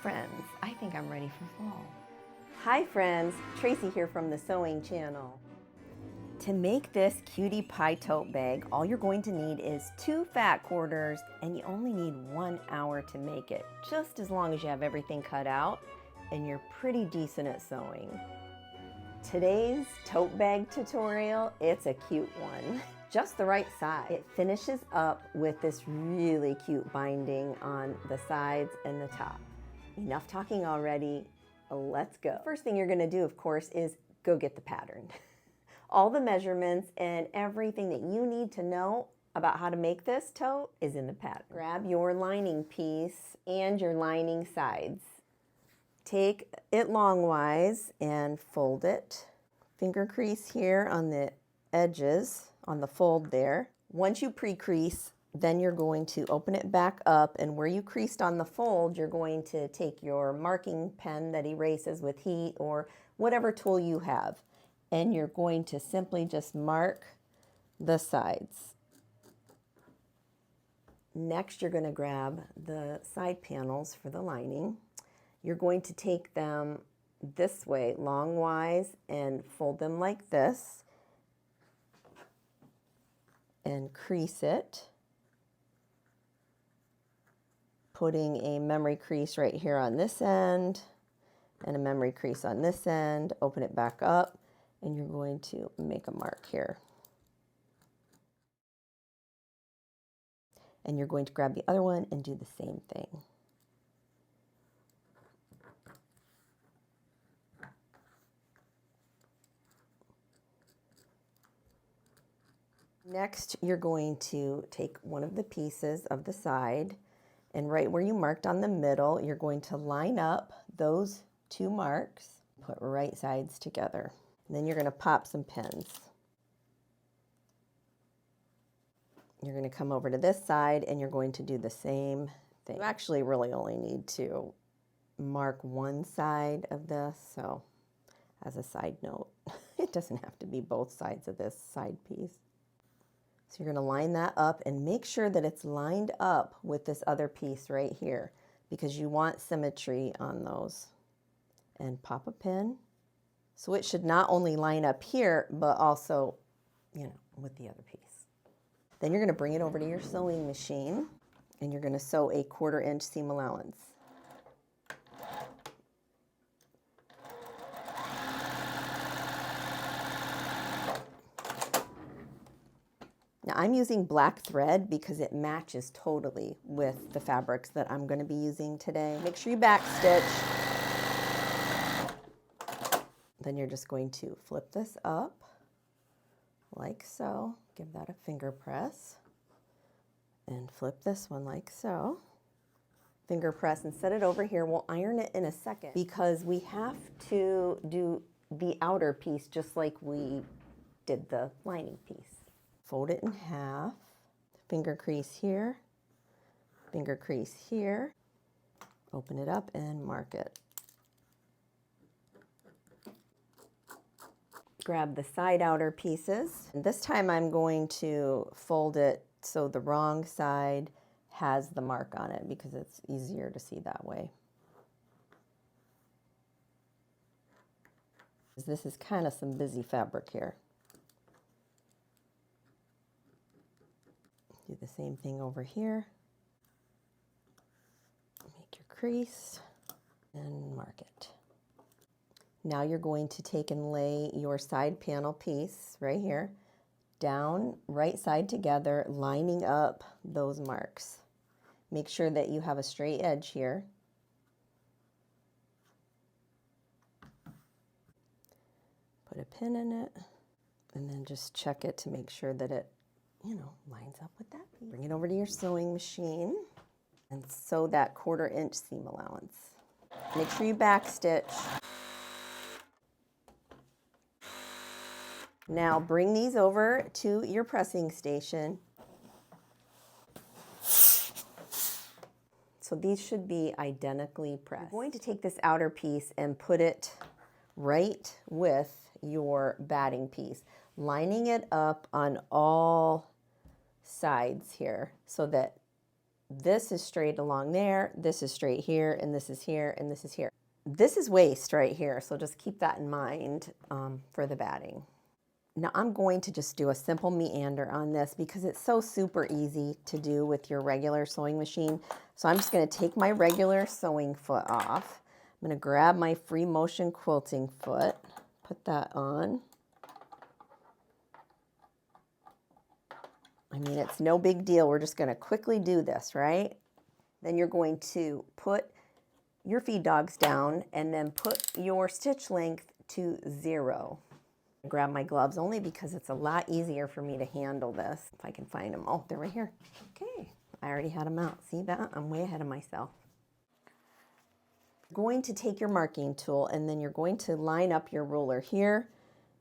Friends, I think I'm ready for fall. Hi friends, Tracy here from the Sewing Channel. To make this cutie pie tote bag, all you're going to need is 2 fat quarters, and you only need 1 hour to make it, just as long as you have everything cut out and you're pretty decent at sewing. Today's tote bag tutorial, it's a cute one, just the right size. It finishes up with this really cute binding on the sides and the top. Enough talking already, let's go. First thing you're gonna do, of course, is go get the pattern. All the measurements and everything that you need to know about how to make this tote is in the pattern. Grab your lining piece and your lining sides. Take it longwise and fold it. Finger crease here on the edges, on the fold there. Once you pre-crease, then you're going to open it back up, and where you creased on the fold, you're going to take your marking pen that erases with heat or whatever tool you have, and you're going to simply just mark the sides. Next, you're going to grab the side panels for the lining. You're going to take them this way, longwise, and fold them like this, and crease it, putting a memory crease right here on this end and a memory crease on this end. Open it back up, and you're going to make a mark here. And you're going to grab the other one and do the same thing. Next, you're going to take one of the pieces of the side, and right where you marked on the middle, you're going to line up those 2 marks, put right sides together. And then you're going to pop some pins. You're going to come over to this side and you're going to do the same thing. You actually really only need to mark one side of this, so as a side note, it doesn't have to be both sides of this side piece. So you're going to line that up and make sure that it's lined up with this other piece right here, because you want symmetry on those. And pop a pin. So it should not only line up here, but also, with the other piece. Then you're going to bring it over to your sewing machine, and you're going to sew a 1/4 inch seam allowance. Now I'm using black thread because it matches totally with the fabrics that I'm going to be using today. Make sure you backstitch. Then you're just going to flip this up like so. Give that a finger press. And flip this one like so. Finger press and set it over here. We'll iron it in a second because we have to do the outer piece just like we did the lining piece. Fold it in half, finger crease here, finger crease here, open it up and mark it. Grab the side outer pieces. And this time I'm going to fold it so the wrong side has the mark on it because it's easier to see that way. This is kind of some busy fabric here. Do the same thing over here. Make your crease and mark it. Now you're going to take and lay your side panel piece right here down, right side together, lining up those marks. Make sure that you have a straight edge here. Put a pin in it, and then just check it to make sure that it lines up with that piece. Bring it over to your sewing machine and sew that 1/4 inch seam allowance. Make sure you backstitch. Now bring these over to your pressing station. So these should be identically pressed. You're going to take this outer piece and put it right with your batting piece, lining it up on all sides here so that this is straight along there, this is straight here, and this is here, and this is here. This is waist right here, so just keep that in mind for the batting. Now I'm going to just do a simple meander on this because it's so super easy to do with your regular sewing machine. So I'm just going to take my regular sewing foot off. I'm going to grab my free motion quilting foot, put that on. I mean, it's no big deal. We're just going to quickly do this, right? Then you're going to put your feed dogs down and then put your stitch length to 0. Grab my gloves only because it's a lot easier for me to handle this. If I can find them. Oh, they're right here. Okay, I already had them out. See that? I'm way ahead of myself. You're going to take your marking tool and then you're going to line up your ruler here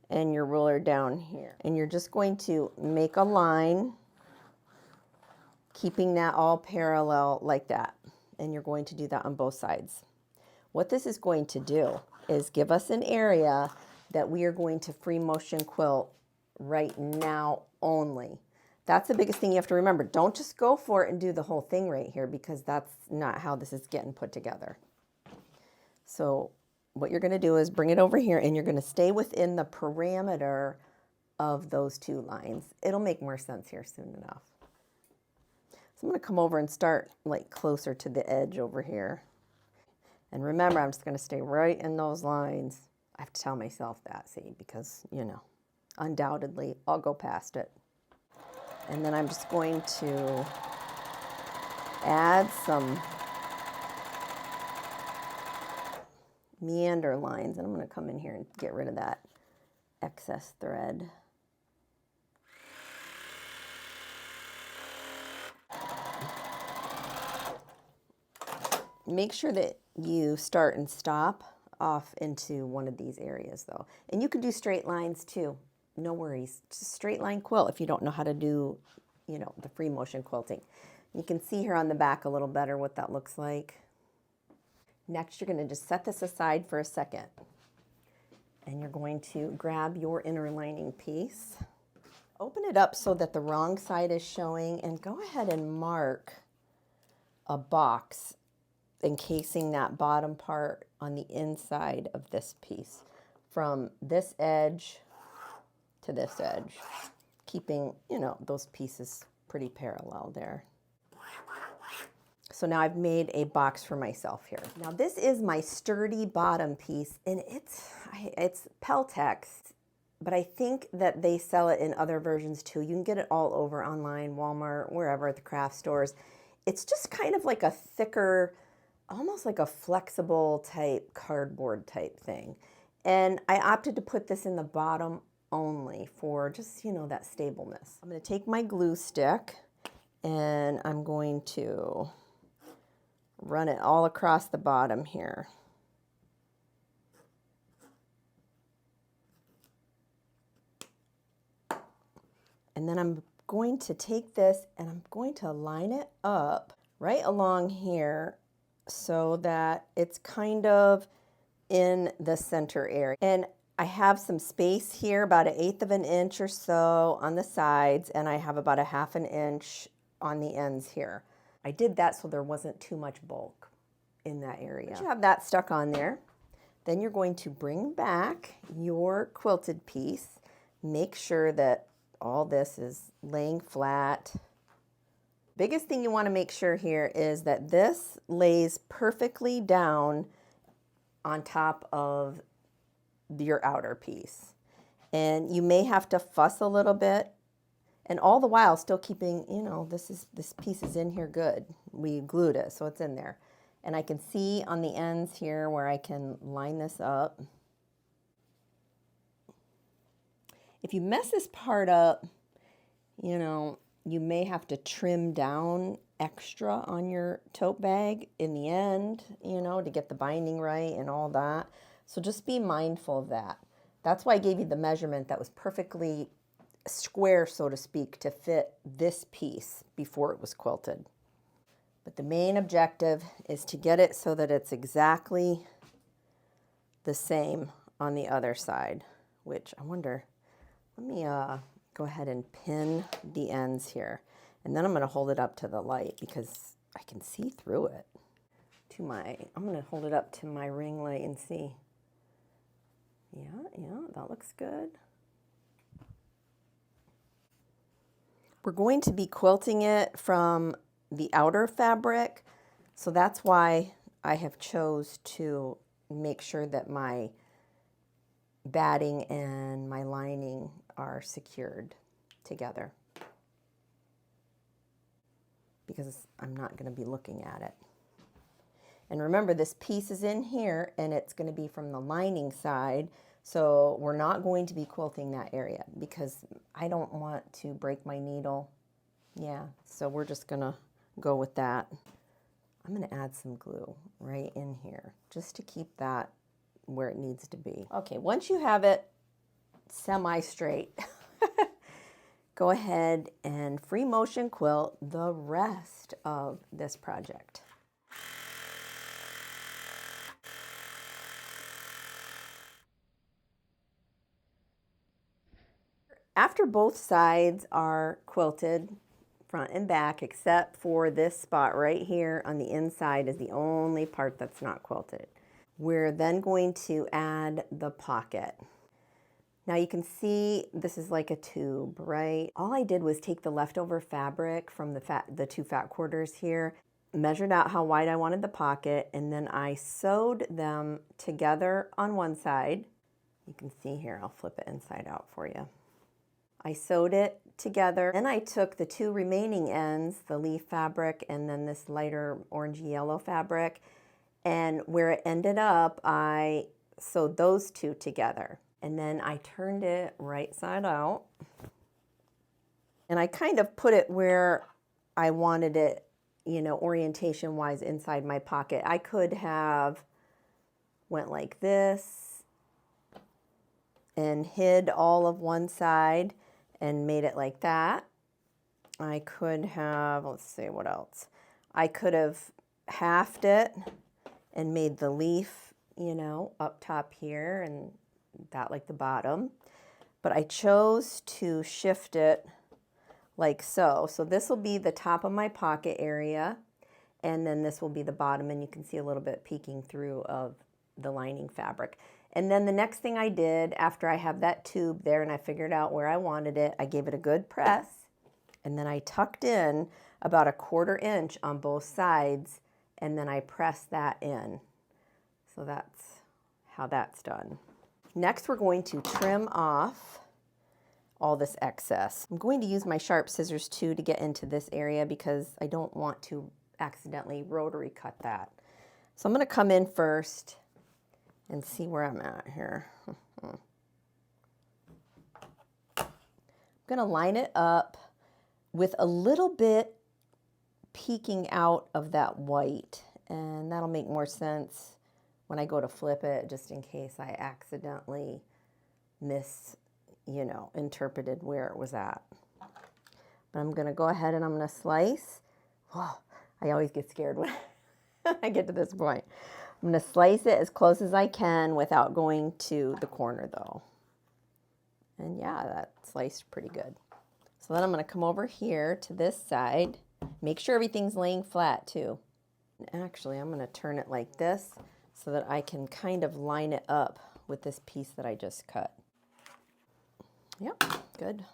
and your ruler down here. And you're just going to make a line, keeping that all parallel like that. And you're going to do that on both sides. What this is going to do is give us an area that we are going to free motion quilt right now only. That's the biggest thing you have to remember. Don't just go for it and do the whole thing right here because that's not how this is getting put together. So what you're going to do is bring it over here and you're going to stay within the parameter of those 2 lines. It'll make more sense here soon enough. So I'm going to come over and start like closer to the edge over here. And remember, I'm just going to stay right in those lines. I have to tell myself that, see, because, you know, undoubtedly I'll go past it. And then I'm just going to add some meander lines, and I'm going to come in here and get rid of that excess thread. Make sure that you start and stop off into one of these areas though. And you can do straight lines too. No worries. Just straight line quilt if you don't know how to do, you know, the free motion quilting. You can see here on the back a little better what that looks like. Next, you're going to just set this aside for a second. And you're going to grab your inner lining piece. Open it up so that the wrong side is showing and go ahead and mark a box encasing that bottom part on the inside of this piece from this edge to this edge, keeping, you know, those pieces pretty parallel there. So now I've made a box for myself here. Now this is my sturdy bottom piece and it's Peltex, but I think that they sell it in other versions too. You can get it all over online, Walmart, wherever at the craft stores. It's just kind of like a thicker, almost like a flexible type cardboard type thing. And I opted to put this in the bottom only for just, you know, that stableness. I'm going to take my glue stick and I'm going to run it all across the bottom here. And then I'm going to take this and I'm going to line it up right along here so that it's kind of in the center area. And I have some space here, about 1/8 of an inch or so on the sides, and I have about 1/2 an inch on the ends here. I did that so there wasn't too much bulk in that area. Once you have that stuck on there, then you're going to bring back your quilted piece. Make sure that all this is laying flat. Biggest thing you want to make sure here is that this lays perfectly down on top of your outer piece. And you may have to fuss a little bit, and all the while still keeping, you know, this piece is in here good. We glued it, so it's in there. And I can see on the ends here where I can line this up. If you mess this part up, you know, you may have to trim down extra on your tote bag in the end, you know, to get the binding right and all that. So just be mindful of that. That's why I gave you the measurement that was perfectly square, so to speak, to fit this piece before it was quilted. But the main objective is to get it so that it's exactly the same on the other side, which I wonder, let me go ahead and pin the ends here. And then I'm going to hold it up to the light because I can see through it. I'm gonna hold it up to my ring light and see. Yeah, that looks good. We're going to be quilting it from the outer fabric, so that's why I have chose to make sure that my batting and my lining are secured together, because I'm not going to be looking at it. And remember, this piece is in here and it's going to be from the lining side, so we're not going to be quilting that area because I don't want to break my needle. Yeah, so we're just going to go with that. I'm going to add some glue right in here just to keep that where it needs to be. Okay, once you have it semi-straight, go ahead and free motion quilt the rest of this project. After both sides are quilted, front and back, except for this spot right here on the inside is the only part that's not quilted. We're then going to add the pocket. Now you can see this is like a tube, right? All I did was take the leftover fabric from the two fat quarters here, measured out how wide I wanted the pocket, and then I sewed them together on one side. You can see here, I'll flip it inside out for you. I sewed it together. Then I took the two remaining ends, the leaf fabric and then this lighter orangey yellow fabric, and where it ended up, I sewed those two together. And then I turned it right side out. And I kind of put it where I wanted it, you know, orientation-wise inside my pocket. I could have went like this and hid all of one side and made it like that. I could have, let's see what else. I could have halved it and made the leaf, you know, up top here and that like the bottom. But I chose to shift it like so. So this will be the top of my pocket area, and then this will be the bottom, and you can see a little bit peeking through of the lining fabric. And then the next thing I did after I have that tube there and I figured out where I wanted it, I gave it a good press, and then I tucked in about a 1/4 inch on both sides, and then I pressed that in. So that's how that's done. Next, we're going to trim off all this excess. I'm going to use my sharp scissors too to get into this area because I don't want to accidentally rotary cut that. So I'm going to come in first and see where I'm at here. I'm going to line it up with a little bit peeking out of that white, and that'll make more sense when I go to flip it, just in case I accidentally interpreted where it was at. But I'm going to go ahead and I'm going to slice. Oh, I always get scared when I get to this point. I'm going to slice it as close as I can without going to the corner though. And yeah, that sliced pretty good. So then I'm going to come over here to this side. Make sure everything's laying flat too. And actually, I'm going to turn it like this so that I can kind of line it up with this piece that I just cut. Yep, good.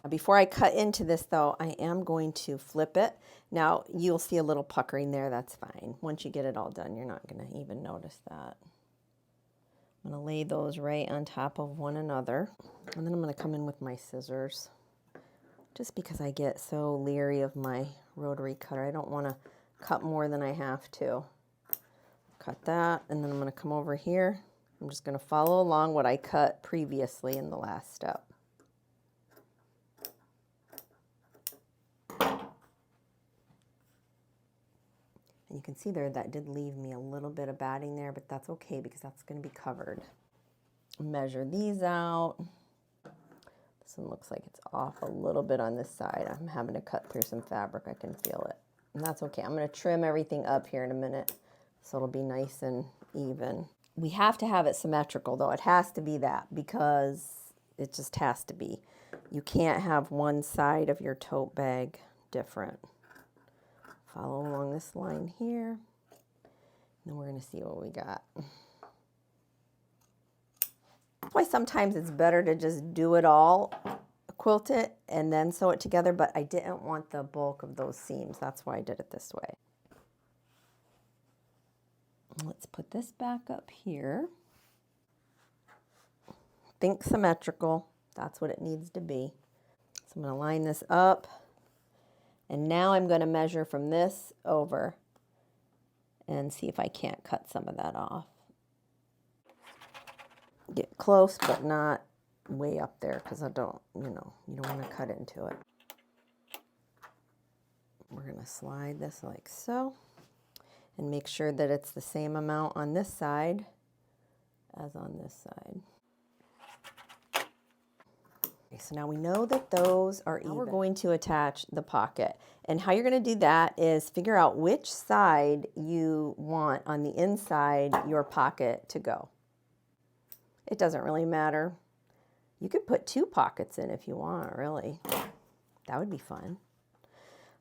Before I cut into this though, I am going to flip it. Now you'll see a little puckering there, that's fine. Once you get it all done, you're not gonna even notice that. I'm gonna lay those right on top of one another. And then I'm gonna come in with my scissors. Just because I get so leery of my rotary cutter, I don't wanna cut more than I have to. Cut that, and then I'm gonna come over here. I'm just gonna follow along what I cut previously in the last step. And you can see there that did leave me a little bit of batting there, but that's okay because that's going to be covered. Measure these out. This one looks like it's off a little bit on this side. I'm having to cut through some fabric. I can feel it. And that's okay. I'm going to trim everything up here in a minute so it'll be nice and even. We have to have it symmetrical though. It has to be that because it just has to be. You can't have one side of your tote bag different. Follow along this line here. And then we're going to see what we got. That's why sometimes it's better to just do it all, quilt it, and then sew it together, but I didn't want the bulk of those seams. That's why I did it this way. Let's put this back up here. Think symmetrical. That's what it needs to be. So I'm going to line this up. And now I'm going to measure from this over and see if I can't cut some of that off. Get close, but not way up there because I don't, you don't want to cut into it. We're going to slide this like so and make sure that it's the same amount on this side as on this side. Okay, so now we know that those are even. Now we're going to attach the pocket. And how you're going to do that is figure out which side you want on the inside your pocket to go. It doesn't really matter. You could put 2 pockets in if you want, really. That would be fun.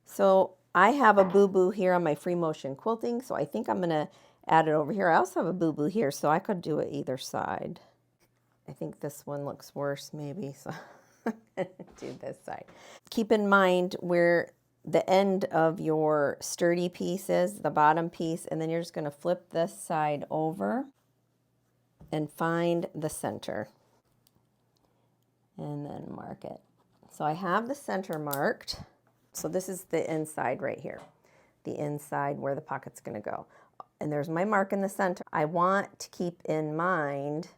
So I have a boo-boo here on my free motion quilting, so I think I'm going to add it over here. I also have a boo-boo here, so I could do it either side. I think this one looks worse maybe, so I'm going to do this side. Keep in mind where the end of your sturdy piece is, the bottom piece, and then you're just going to flip this side over and find the center and then mark it. So I have the center marked. So this is the inside right here, the inside where the pocket's going to go. And there's my mark in the center. I want to keep in mind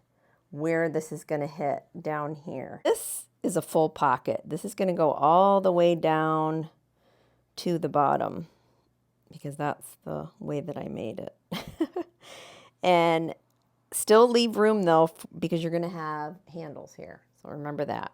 where this is going to hit down here. This is a full pocket. This is going to go all the way down to the bottom because that's the way that I made it. And still leave room though because you're going to have handles here. So remember that.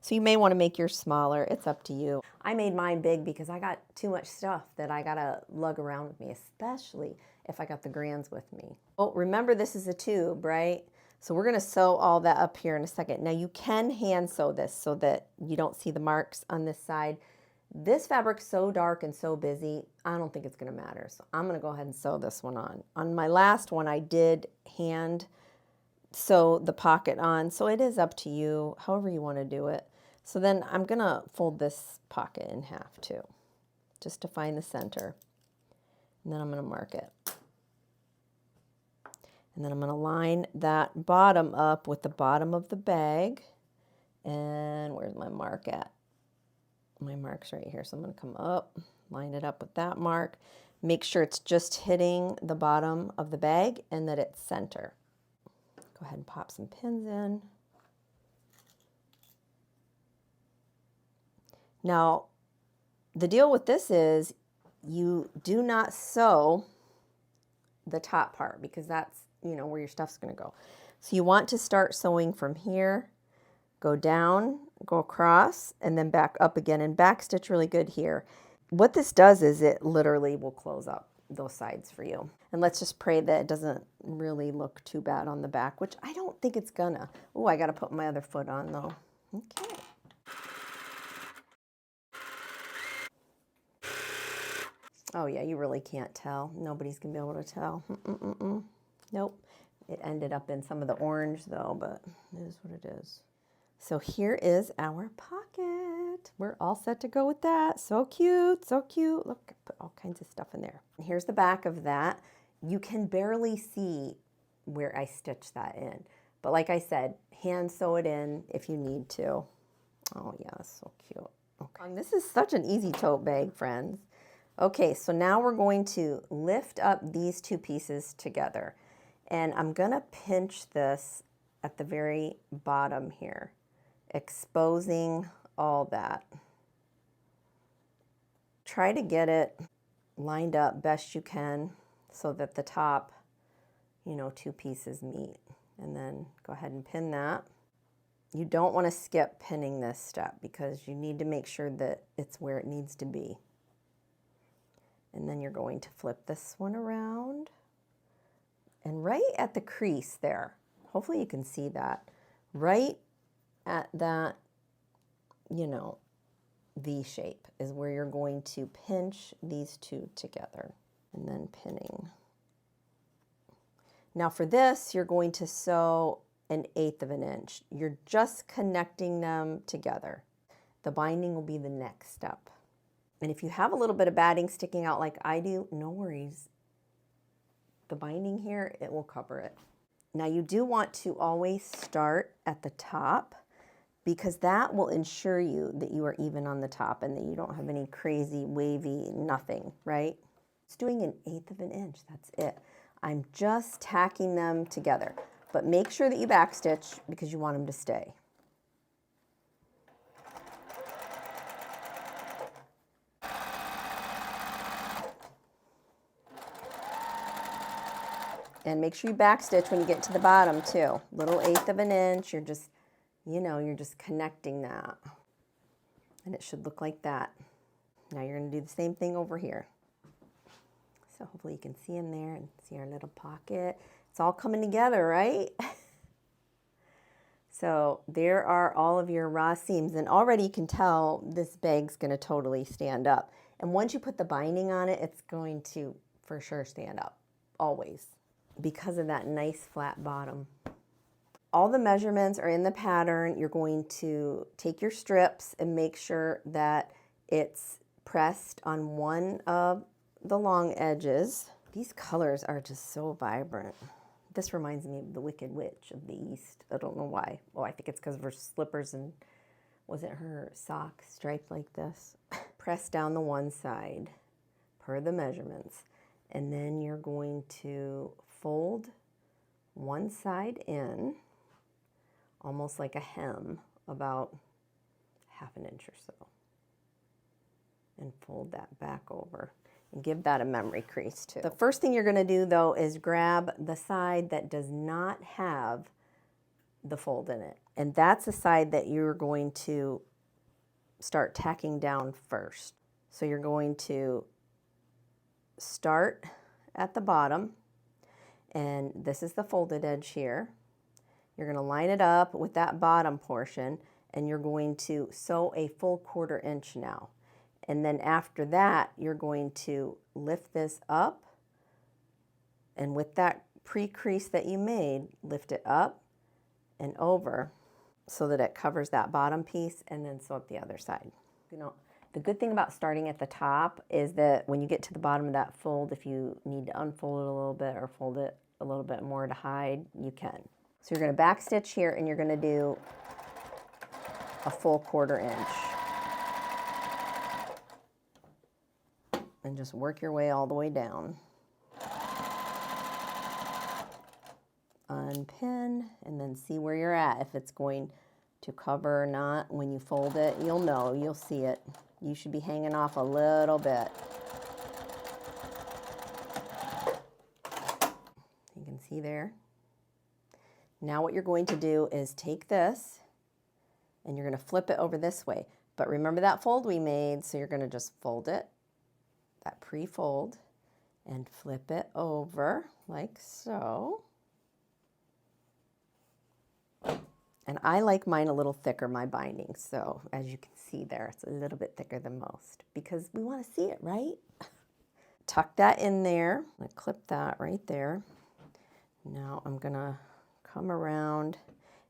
So you may want to make yours smaller. It's up to you. I made mine big because I got too much stuff that I got to lug around with me, especially if I got the grands with me. Oh, remember this is a tube, right? So we're going to sew all that up here in a second. Now you can hand sew this so that you don't see the marks on this side. This fabric's so dark and so busy, I don't think it's going to matter. So I'm going to go ahead and sew this one on. On my last one, I did hand sew the pocket on, so it is up to you, however you want to do it. So then I'm going to fold this pocket in half too, just to find the center. And then I'm going to mark it. And then I'm going to line that bottom up with the bottom of the bag. And where's my mark at? My mark's right here. So I'm going to come up, line it up with that mark. Make sure it's just hitting the bottom of the bag and that it's center. Go ahead and pop some pins in. Now, the deal with this is you do not sew the top part because that's, where your stuff's going to go. So you want to start sewing from here, go down, go across, and then back up again, and back stitch really good here. What this does is it literally will close up those sides for you. And let's just pray that it doesn't really look too bad on the back, which I don't think it's gonna. Oh, I got to put my other foot on though. Okay. Oh yeah, you really can't tell. Nobody's gonna be able to tell. Nope. It ended up in some of the orange though, but it is what it is. So here is our pocket. We're all set to go with that. So cute, so cute. Look, I put all kinds of stuff in there. And here's the back of that. You can barely see where I stitched that in. But like I said, hand sew it in if you need to. Oh yeah, that's so cute. Okay. And this is such an easy tote bag, friends. Okay, so now we're going to lift up these 2 pieces together. And I'm gonna pinch this at the very bottom here, exposing all that. Try to get it lined up best you can so that the top, 2 pieces meet. And then go ahead and pin that. You don't want to skip pinning this step because you need to make sure that it's where it needs to be. And then you're going to flip this one around. And right at the crease there, hopefully you can see that, right at that, V shape is where you're going to pinch these two together and then pinning. Now for this, you're going to sew 1/8 of an inch. You're just connecting them together. The binding will be the next step. And if you have a little bit of batting sticking out like I do, no worries. The binding here, it will cover it. Now you do want to always start at the top because that will ensure you that you are even on the top and that you don't have any crazy wavy nothing, right? It's doing 1/8 of an inch, that's it. I'm just tacking them together, but make sure that you backstitch because you want them to stay. And make sure you backstitch when you get to the bottom too. Little 1/8 of an inch, you're just, you're just connecting that. And it should look like that. Now you're gonna do the same thing over here. So hopefully you can see in there and see our little pocket. It's all coming together, right? So there are all of your raw seams, and already you can tell this bag's gonna totally stand up. And once you put the binding on it, it's going to for sure stand up, always, because of that nice flat bottom. All the measurements are in the pattern. You're going to take your strips and make sure that it's pressed on one of the long edges. These colors are just so vibrant. This reminds me of the Wicked Witch of the East. I don't know why. Oh, I think it's because of her slippers and wasn't her sock striped like this? Press down the one side per the measurements. And then you're going to fold one side in, almost like a hem, about 1/2 inch or so. And fold that back over. And give that a memory crease too. The first thing you're going to do though is grab the side that does not have the fold in it. And that's the side that you're going to start tacking down first. So you're going to start at the bottom, and this is the folded edge here. You're going to line it up with that bottom portion, and you're going to sew a full 1/4 inch now. And then after that, you're going to lift this up, and with that pre-crease that you made, lift it up and over so that it covers that bottom piece, and then sew up the other side. The good thing about starting at the top is that when you get to the bottom of that fold, if you need to unfold it a little bit or fold it a little bit more to hide, you can. So you're going to backstitch here, and you're going to do a full 1/4 inch. And just work your way all the way down. Unpin, and then see where you're at, if it's going to cover or not. When you fold it, you'll know, you'll see it. You should be hanging off a little bit. You can see there. Now what you're going to do is take this, and you're going to flip it over this way. But remember that fold we made, so you're going to just fold it, that pre-fold, and flip it over like so. And I like mine a little thicker, my binding. So as you can see there, it's a little bit thicker than most because we want to see it, right? Tuck that in there. I'm going to clip that right there. Now I'm going to come around,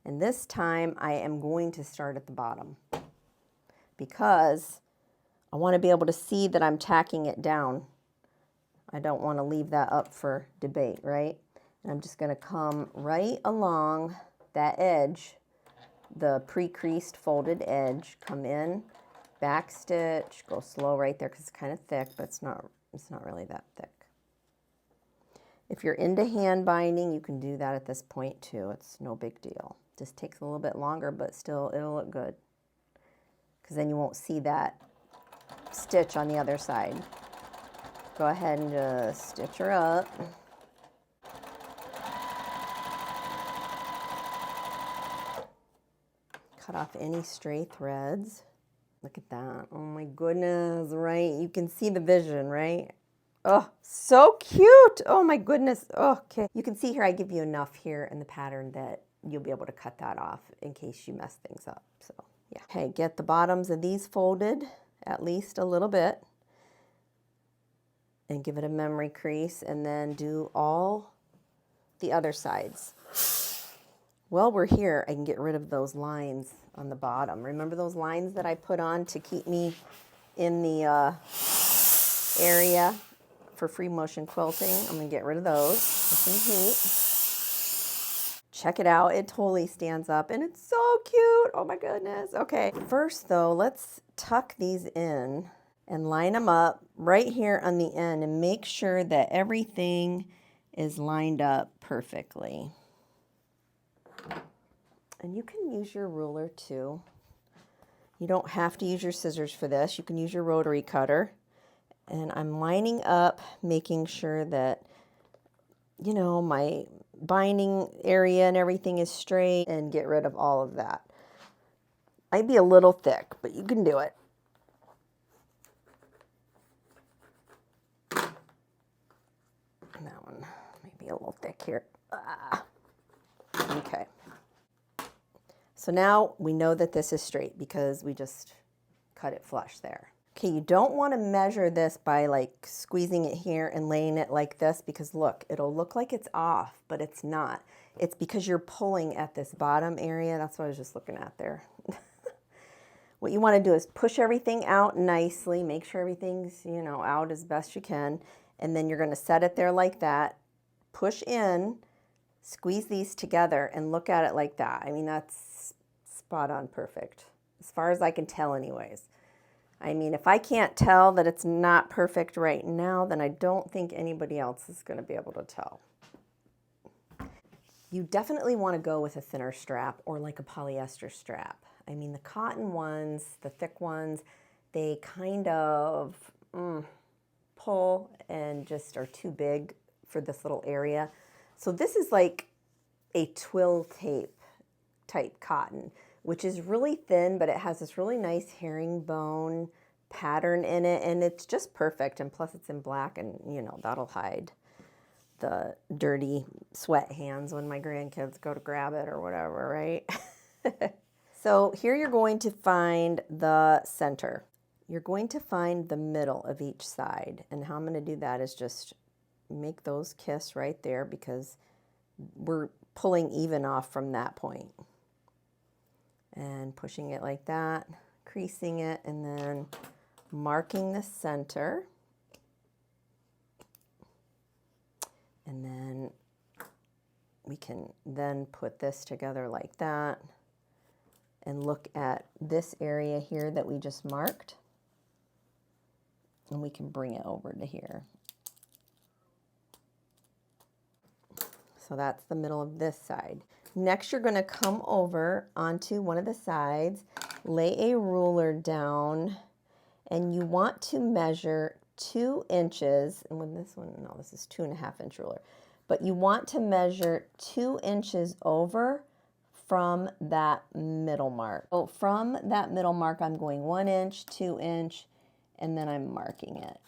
and this time I am going to start at the bottom because I want to be able to see that I'm tacking it down. I don't want to leave that up for debate, right? And I'm just going to come right along that edge, the pre-creased folded edge, come in, back stitch, go slow right there because it's kind of thick, but it's not really that thick. If you're into hand binding, you can do that at this point too. It's no big deal. Just takes a little bit longer, but still it'll look good because then you won't see that stitch on the other side. Go ahead and just stitch her up. Cut off any stray threads. Look at that. Oh my goodness, right? You can see the vision, right? Oh, so cute. Oh my goodness. Oh, okay. You can see here I give you enough here in the pattern that you'll be able to cut that off in case you mess things up. So Yeah. Okay, get the bottoms of these folded at least a little bit and give it a memory crease, and then do all the other sides. While we're here, I can get rid of those lines on the bottom. Remember those lines that I put on to keep me in the area for free motion quilting? I'm gonna get rid of those with some heat. Check it out, it totally stands up and it's so cute. Oh my goodness. Okay, first though, let's tuck these in and line them up right here on the end and make sure that everything is lined up perfectly. And you can use your ruler too. You don't have to use your scissors for this. You can use your rotary cutter. And I'm lining up, making sure that, you know, my binding area and everything is straight, and get rid of all of that. Might be a little thick, but you can do it. That one might be a little thick here. Okay. So now we know that this is straight because we just cut it flush there. Okay, you don't want to measure this by like squeezing it here and laying it like this, because look, it'll look like it's off, but it's not. It's because you're pulling at this bottom area. That's what I was just looking at there. What you want to do is push everything out nicely, make sure everything's, you know, out as best you can, and then you're going to set it there like that, push in, squeeze these together, and look at it like that. I mean, that's spot on perfect, as far as I can tell anyways. I mean, if I can't tell that it's not perfect right now, then I don't think anybody else is going to be able to tell. You definitely want to go with a thinner strap or like a polyester strap. I mean, the cotton ones, the thick ones, they kind of pull and just are too big for this little area. So this is like a twill tape type cotton, which is really thin, but it has this really nice herringbone pattern in it, and it's just perfect. And plus it's in black, and you know, that'll hide the dirty sweat hands when my grandkids go to grab it or whatever, right? So here you're going to find the center. You're going to find the middle of each side, and how I'm going to do that is just make those kiss right there, because we're pulling even off from that point. And pushing it like that, creasing it, and then marking the center. And then we can then put this together like that and look at this area here that we just marked, and we can bring it over to here. So that's the middle of this side. Next, you're going to come over onto one of the sides, lay a ruler down, and you want to measure 2 inches. And with this one, no, this is 2.5 inch ruler. But you want to measure 2 inches over from that middle mark. So from that middle mark, I'm going 1 inch, 2 inch, and then I'm marking it.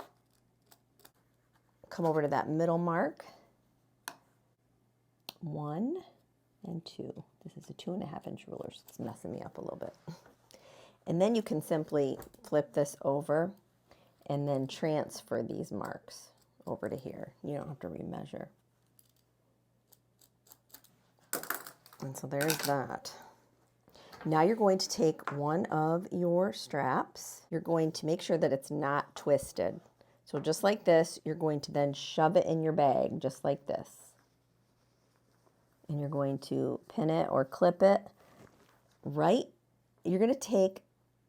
Come over to that middle mark. 1 and 2. This is a 2.5 inch ruler, so it's messing me up a little bit. And then you can simply flip this over and then transfer these marks over to here. You don't have to remeasure. And so there's that. Now you're going to take one of your straps. You're going to make sure that it's not twisted. So just like this, you're going to then shove it in your bag, just like this. And you're going to pin it or clip it right. You're going to take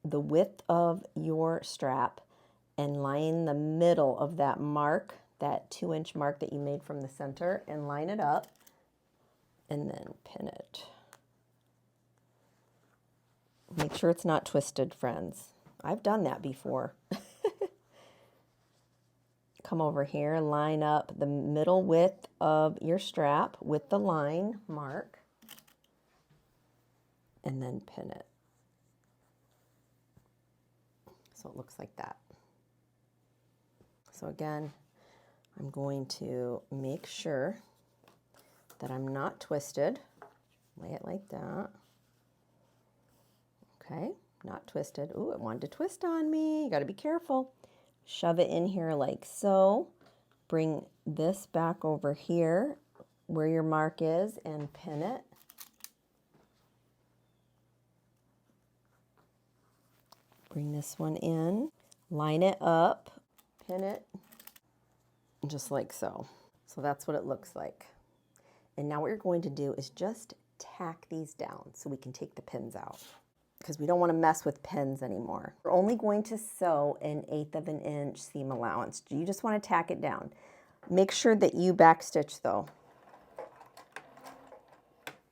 the width of your strap and line the middle of that mark, that 2 inch mark that you made from the center, and line it up and then pin it. Make sure it's not twisted, friends. I've done that before. Come over here, line up the middle width of your strap with the line mark, and then pin it. So it looks like that. So again, I'm going to make sure that I'm not twisted. Lay it like that. Okay. not twisted. Ooh, it wanted to twist on me. You got to be careful. Shove it in here like so. Bring this back over here where your mark is and pin it. Bring this one in, line it up, pin it, just like so. So that's what it looks like. And now what you're going to do is just tack these down so we can take the pins out, because we don't want to mess with pins anymore. We're only going to sew 1/8 of an inch seam allowance. You just want to tack it down. Make sure that you backstitch though,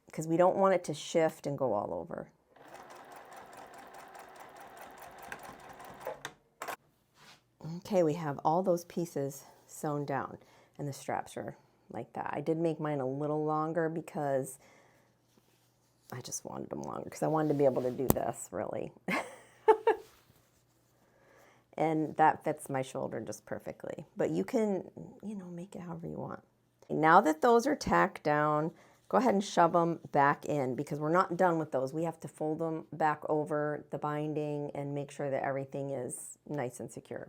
because we don't want it to shift and go all over. Okay, we have all those pieces sewn down and the straps are like that. I did make mine a little longer because I just wanted them longer because I wanted to be able to do this really. And that fits my shoulder just perfectly. But you can, you know, make it however you want. Now that those are tacked down, go ahead and shove them back in because we're not done with those. We have to fold them back over the binding and make sure that everything is nice and secure.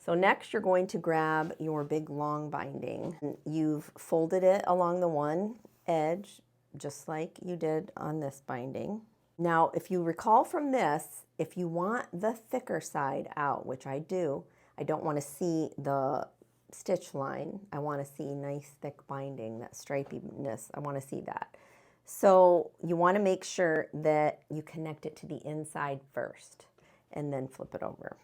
So next you're going to grab your big long binding. You've folded it along the one edge, just like you did on this binding. Now, if you recall from this, if you want the thicker side out, which I do, I don't want to see the stitch line. I want to see nice thick binding, that stripiness. I want to see that. So you want to make sure that you connect it to the inside first and then flip it over.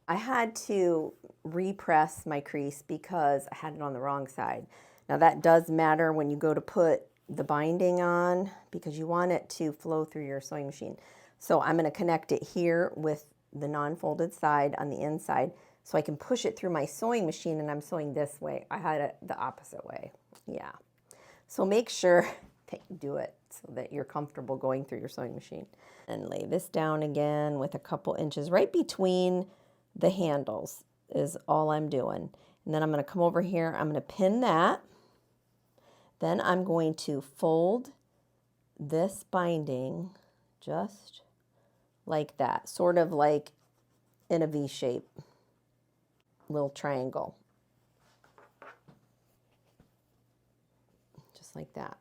I had to repress my crease because I had it on the wrong side. Now that does matter when you go to put the binding on because you want it to flow through your sewing machine. So I'm going to connect it here with the non-folded side on the inside so I can push it through my sewing machine, and I'm sewing this way. I had it the opposite way. Yeah. So make sure that you do it so that you're comfortable going through your sewing machine. And lay this down again with a couple inches right between the handles is all I'm doing. And then I'm going to come over here. I'm going to pin that. Then I'm going to fold this binding just like that, sort of like in a V shape, little triangle. Just like that.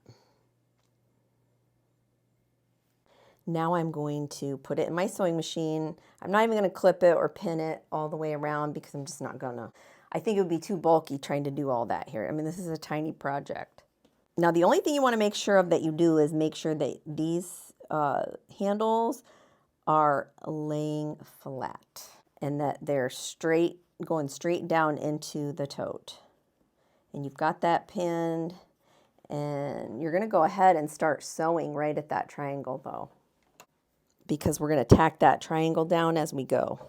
Now I'm going to put it in my sewing machine. I'm not even going to clip it or pin it all the way around because I'm just not gonna. I think it would be too bulky trying to do all that here. I mean, this is a tiny project. Now, the only thing you want to make sure of that you do is make sure that these handles are laying flat and that they're straight, going straight down into the tote. And you've got that pinned, and you're going to go ahead and start sewing right at that triangle though, because we're going to tack that triangle down as we go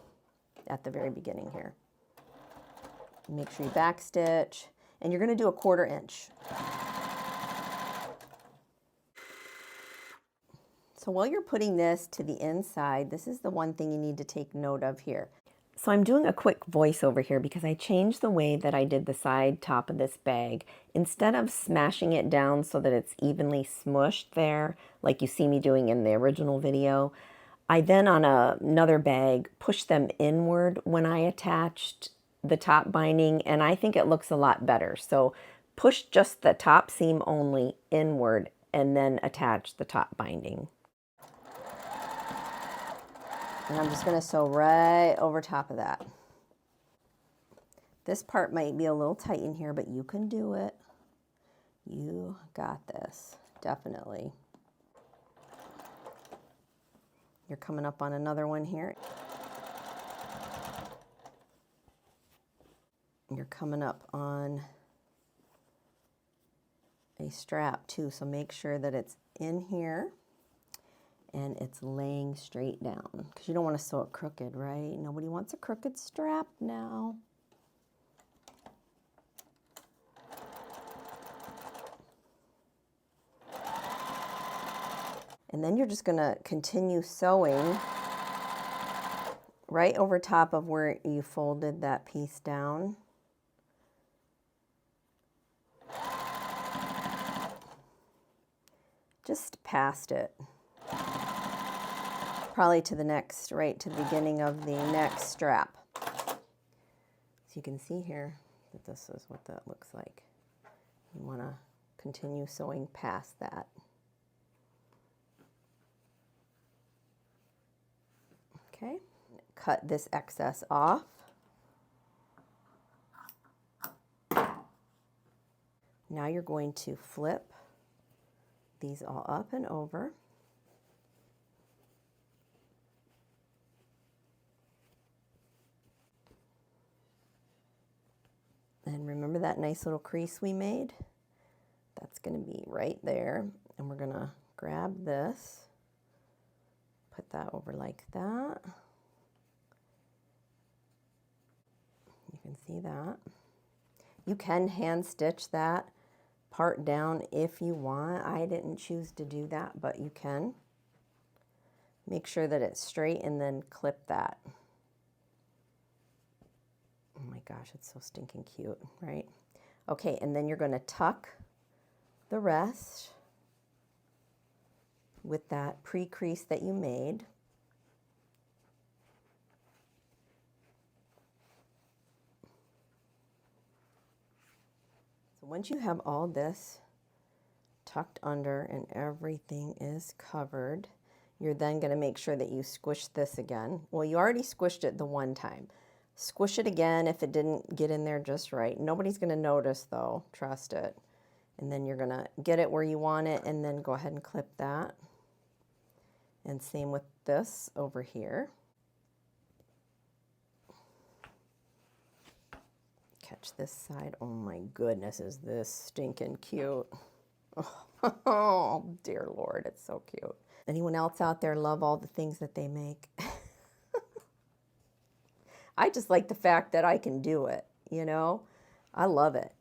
at the very beginning here. Make sure you backstitch, and you're going to do 1/4 inch. So while you're putting this to the inside, this is the one thing you need to take note of here. So I'm doing a quick voiceover here because I changed the way that I did the side top of this bag. Instead of smashing it down so that it's evenly smushed there, like you see me doing in the original video, I then on another bag pushed them inward when I attached the top binding, and I think it looks a lot better. So push just the top seam only inward and then attach the top binding. And I'm just going to sew right over top of that. This part might be a little tight in here, but you can do it. You got this, definitely. You're coming up on another one here. You're coming up on a strap too, so make sure that it's in here and it's laying straight down, because you don't want to sew it crooked, right? Nobody wants a crooked strap now. And then you're just going to continue sewing right over top of where you folded that piece down. Just past it. probably to the next, right to the beginning of the next strap. So you can see here that this is what that looks like. You want to continue sewing past that. Okay, cut this excess off. Now you're going to flip these all up and over. And remember that nice little crease we made? That's going to be right there. And we're going to grab this, put that over like that. You can see that. You can hand stitch that part down if you want. I didn't choose to do that, but you can. Make sure that it's straight and then clip that. Oh my gosh, it's so stinking cute, right? Okay, and then you're going to tuck the rest with that pre-crease that you made. So once you have all this tucked under and everything is covered, you're then going to make sure that you squish this again. Well, you already squished it the one time. Squish it again if it didn't get in there just right. Nobody's going to notice though, trust it. And then you're going to get it where you want it and then go ahead and clip that. And same with this over here. Catch this side. Oh my goodness, is this stinking cute. Oh dear Lord, it's so cute. Anyone else out there love all the things that they make? I just like the fact that I can do it, you know? I love it.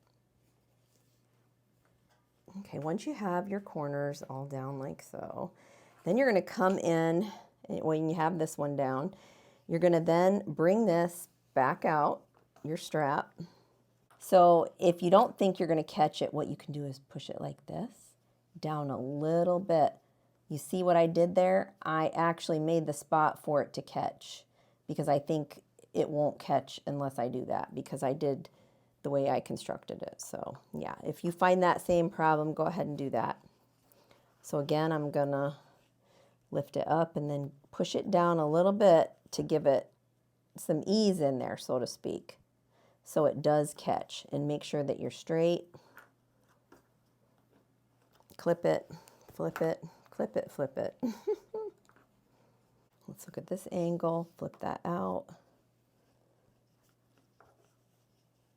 Okay, once you have your corners all down like so, then you're going to come in, when you have this one down, you're going to then bring this back out, your strap. So if you don't think you're going to catch it, what you can do is push it like this, down a little bit. You see what I did there? I actually made the spot for it to catch because I think it won't catch unless I do that because I did the way I constructed it. So yeah, if you find that same problem, go ahead and do that. So again, I'm gonna lift it up and then push it down a little bit to give it some ease in there, so to speak, so it does catch. And make sure that you're straight. Clip it, flip it, clip it, flip it. Let's look at this angle, flip that out.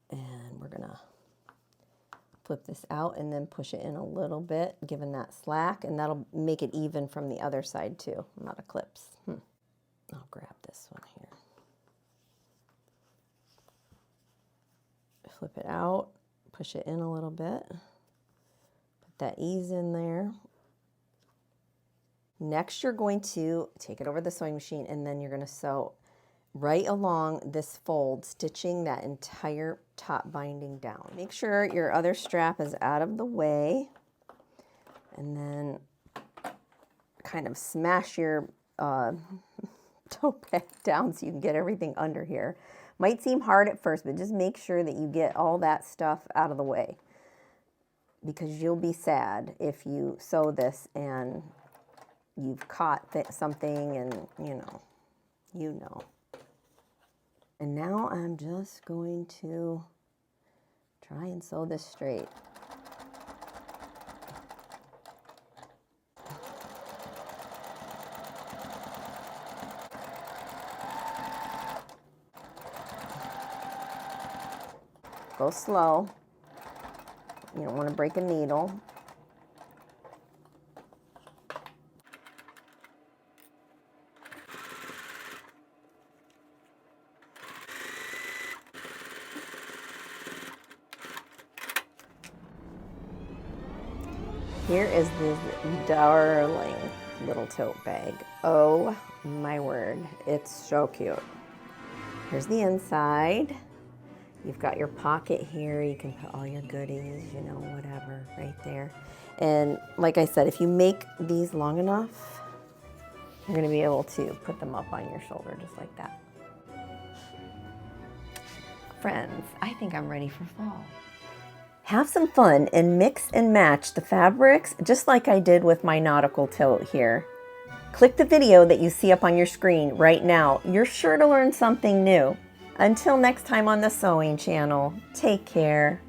And we're gonna flip this out and then push it in a little bit, giving that slack, and that'll make it even from the other side too, not a clips. I'll grab this one here. Flip it out, push it in a little bit, put that ease in there. Next, you're going to take it over the sewing machine and then you're gonna sew right along this fold, stitching that entire top binding down. Make sure your other strap is out of the way and then kind of smash your tote bag down so you can get everything under here. Might seem hard at first, but just make sure that you get all that stuff out of the way because you'll be sad if you sew this and you've caught something and you know. And now I'm just going to try and sew this straight. Go slow. You don't want to break a needle. Here is this darling little tote bag. Oh my word, it's so cute. Here's the inside. You've got your pocket here. You can put all your goodies, you know, whatever, right there. And like I said, if you make these long enough, You're going to be able to put them up on your shoulder just like that. Friends, I think I'm ready for fall. Have some fun and mix and match the fabrics just like I did with my nautical tote here. Click the video that you see up on your screen right now. You're sure to learn something new. Until next time on the Sewing Channel, take care.